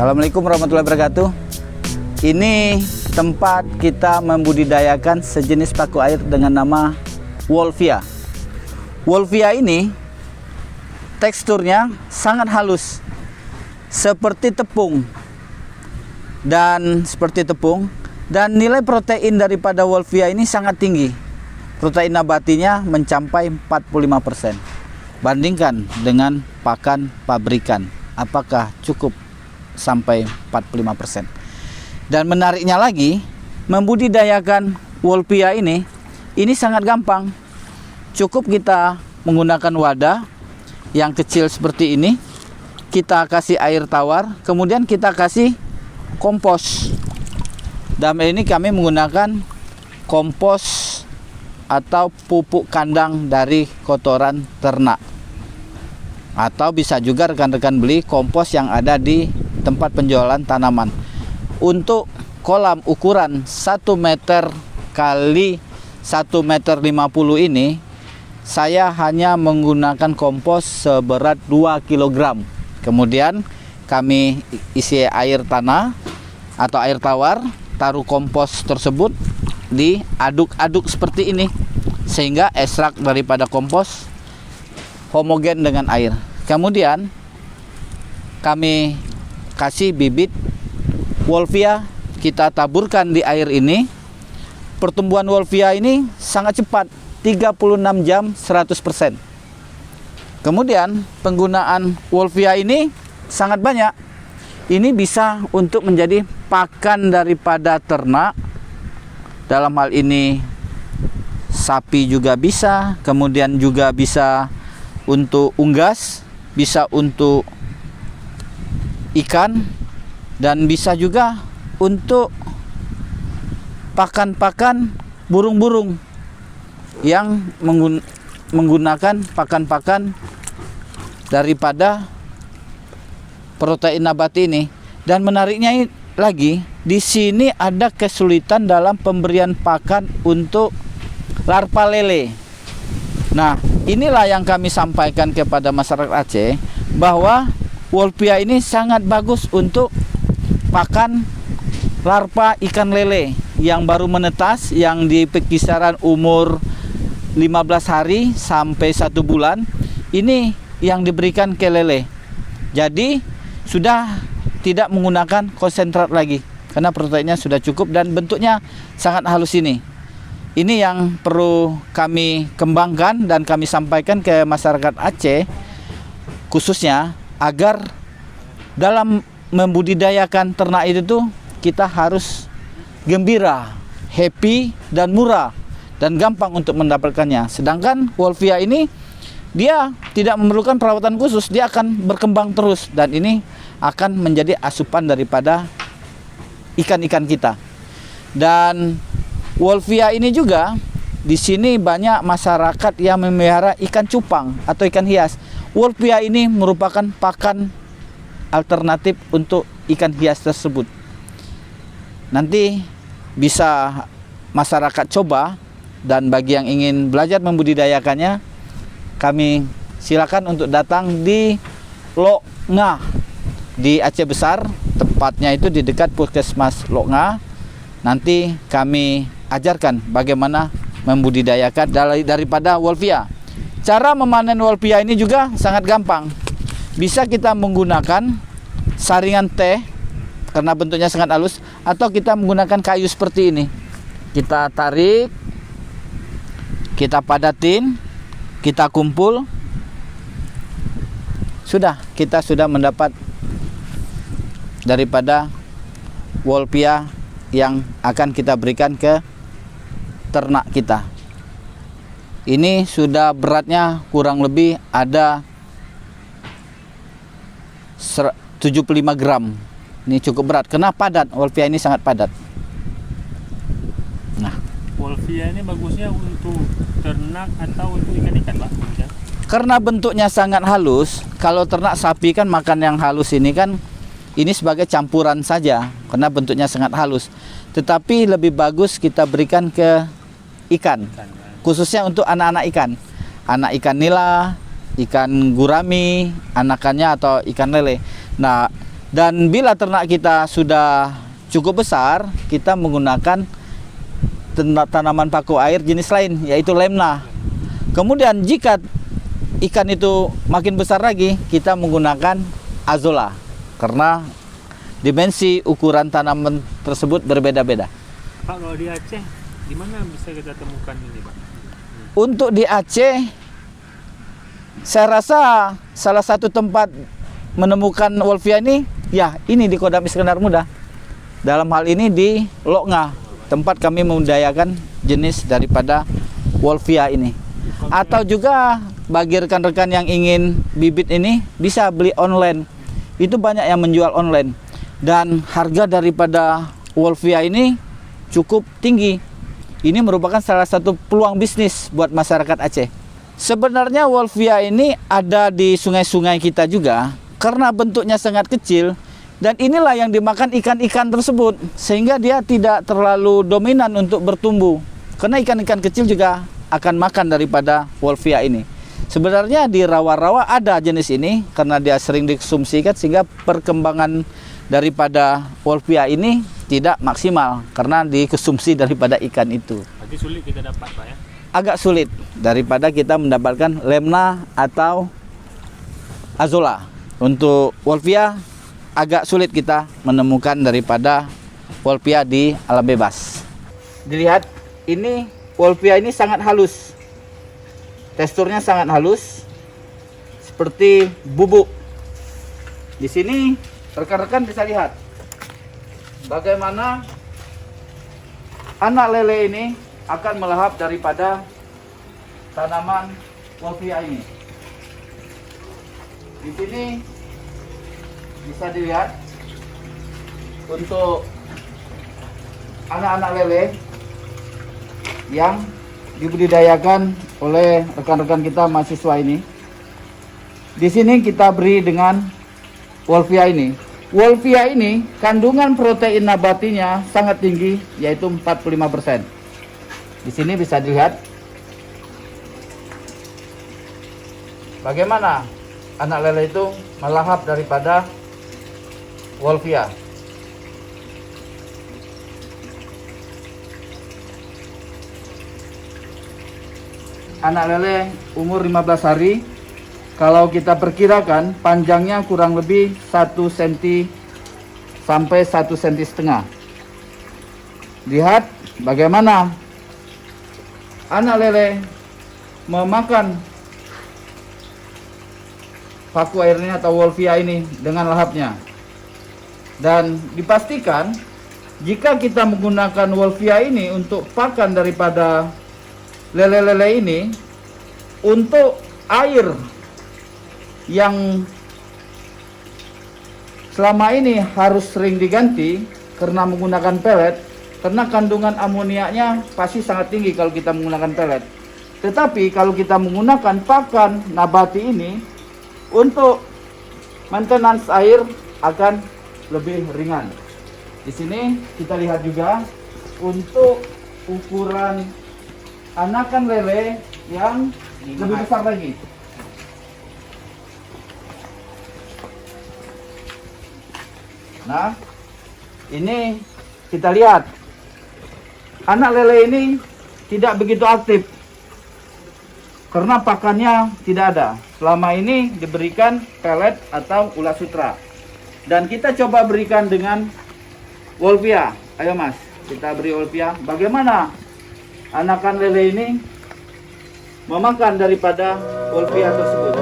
Assalamualaikum warahmatullahi wabarakatuh. Ini tempat kita membudidayakan sejenis paku air dengan nama Wolvia. Wolvia ini teksturnya sangat halus, seperti tepung dan nilai protein daripada Wolvia ini sangat tinggi. Protein nabatinya mencapai 45%. Bandingkan dengan pakan pabrikan, apakah cukup sampai 45%? Dan menariknya lagi, membudidayakan Wolvia ini sangat gampang. Cukup kita menggunakan wadah yang kecil seperti ini, kita kasih air tawar, kemudian kita kasih kompos. Dalam ini kami menggunakan kompos atau pupuk kandang dari kotoran ternak, atau bisa juga rekan-rekan beli kompos yang ada di tempat penjualan tanaman. Untuk kolam ukuran 1 meter kali 1,50 meter ini, saya hanya menggunakan kompos seberat 2 kg. Kemudian kami isi air tanah atau air tawar, taruh kompos tersebut, diaduk-aduk seperti ini sehingga ekstrak daripada kompos homogen dengan air. Kemudian kami kasih bibit Wolvia, kita taburkan di air ini. Pertumbuhan Wolvia ini sangat cepat, 36 jam 100%. Kemudian penggunaan Wolvia ini sangat banyak. Ini bisa untuk menjadi pakan daripada ternak. Dalam hal ini sapi juga bisa, kemudian juga bisa untuk unggas, bisa untuk ikan, dan bisa juga untuk pakan-pakan burung-burung yang menggunakan pakan-pakan daripada protein nabati ini. Dan menariknya lagi, di sini ada kesulitan dalam pemberian pakan untuk larva lele. Nah, inilah yang kami sampaikan kepada masyarakat Aceh, bahwa Wolvia ini sangat bagus untuk pakan larva ikan lele yang baru menetas, yang di kisaran umur 15 hari sampai 1 bulan. Ini yang diberikan ke lele. Jadi sudah tidak menggunakan konsentrat lagi, karena proteinnya sudah cukup dan bentuknya sangat halus ini. Ini yang perlu kami kembangkan dan kami sampaikan ke masyarakat Aceh khususnya, agar dalam membudidayakan ternak itu tuh kita harus gembira, happy, dan murah dan gampang untuk mendapatkannya. Sedangkan Wolvia ini dia tidak memerlukan perawatan khusus, dia akan berkembang terus, dan ini akan menjadi asupan daripada ikan-ikan kita. Dan Wolvia ini juga di sini banyak masyarakat yang memelihara ikan cupang atau ikan hias. Wolvia ini merupakan pakan alternatif untuk ikan hias tersebut. Nanti bisa masyarakat coba, dan bagi yang ingin belajar membudidayakannya, kami silakan untuk datang di Lok Nga di Aceh Besar, tepatnya itu di dekat Puskesmas Lok Nga. Nanti kami ajarkan bagaimana membudidayakan daripada Wolvia. Cara memanen Wolvia ini juga sangat gampang. Bisa kita menggunakan saringan teh karena bentuknya sangat halus, atau kita menggunakan kayu seperti ini. Kita tarik, kita padatin, kita kumpul. Kita sudah mendapat daripada Wolvia yang akan kita berikan ke ternak kita. Ini sudah beratnya kurang lebih ada 75 gram. Ini cukup berat karena padat. Wolvia ini sangat padat. Nah, Wolvia ini bagusnya untuk ternak atau untuk ikan-ikan, Pak? Karena bentuknya sangat halus. Kalau ternak sapi kan makan yang halus ini kan, ini sebagai campuran saja karena bentuknya sangat halus. Tetapi lebih bagus kita berikan ke ikan, khususnya untuk anak-anak ikan. Anak ikan nila, ikan gurami, anakannya atau ikan lele. Nah, Dan bila ternak kita sudah cukup besar, kita menggunakan tanaman paku air jenis lain, yaitu Lemna. Kemudian jika ikan itu makin besar lagi, kita menggunakan Azolla, karena dimensi ukuran tanaman tersebut berbeda-beda. Pak, kalau di Aceh, di mana bisa kita temukan ini, Pak? Untuk di Aceh, saya rasa salah satu tempat menemukan Wolfia ini, ya ini di Kodam Iskandar Muda. Dalam hal ini di Loknga, tempat kami membudidayakan jenis daripada Wolfia ini. Atau juga bagi rekan-rekan yang ingin bibit ini, bisa beli online. Itu banyak yang menjual online. Dan harga daripada Wolfia ini cukup tinggi. Ini merupakan salah satu peluang bisnis buat masyarakat Aceh. Sebenarnya Wolfia ini ada di sungai-sungai kita juga, karena bentuknya sangat kecil, dan inilah yang dimakan ikan-ikan tersebut, sehingga dia tidak terlalu dominan untuk bertumbuh, karena ikan-ikan kecil juga akan makan daripada Wolfia ini. Sebenarnya di rawa-rawa ada jenis ini, karena dia sering dikonsumsikan, sehingga perkembangan daripada Wolfia ini tidak maksimal, karena dikonsumsi daripada ikan itu. Berarti sulit kita dapat, Pak, ya? Agak sulit daripada kita mendapatkan Lemna atau Azolla. Untuk Wolfia agak sulit kita menemukan daripada Wolfia di alam bebas. Dilihat, ini Wolfia ini sangat halus. Teksturnya sangat halus, seperti bubuk. Di sini rekan-rekan bisa lihat bagaimana anak lele ini akan melahap daripada tanaman Wolfia ini. Di sini bisa dilihat untuk anak-anak lele yang dibudidayakan oleh rekan-rekan kita mahasiswa ini. Di sini kita beri dengan Wolfia ini. Wolfia ini kandungan protein nabatinya sangat tinggi, yaitu 45%. Di sini bisa dilihat bagaimana anak lele itu melahap daripada Wolfia. Anak lele umur 15 hari. Kalau kita perkirakan panjangnya kurang lebih 1 cm sampai 1,5 cm. Lihat bagaimana anak lele memakan paku airnya atau Wolfia ini dengan lahapnya. Dan dipastikan jika kita menggunakan Wolfia ini untuk pakan daripada lele-lele ini, untuk air yang selama ini harus sering diganti karena menggunakan pelet, karena kandungan amoniaknya pasti sangat tinggi kalau kita menggunakan pelet. Tetapi kalau kita menggunakan pakan nabati ini, untuk maintenance air akan lebih ringan. Di sini kita lihat juga untuk ukuran anakan lele yang lebih besar lagi. Nah, ini kita lihat anak lele ini tidak begitu aktif karena pakannya tidak ada. Selama ini diberikan pelet atau ulat sutra. Dan kita coba berikan dengan Wolfia. Ayo Mas, kita beri Wolfia. Bagaimana anakan lele ini memakan daripada Wolfia tersebut?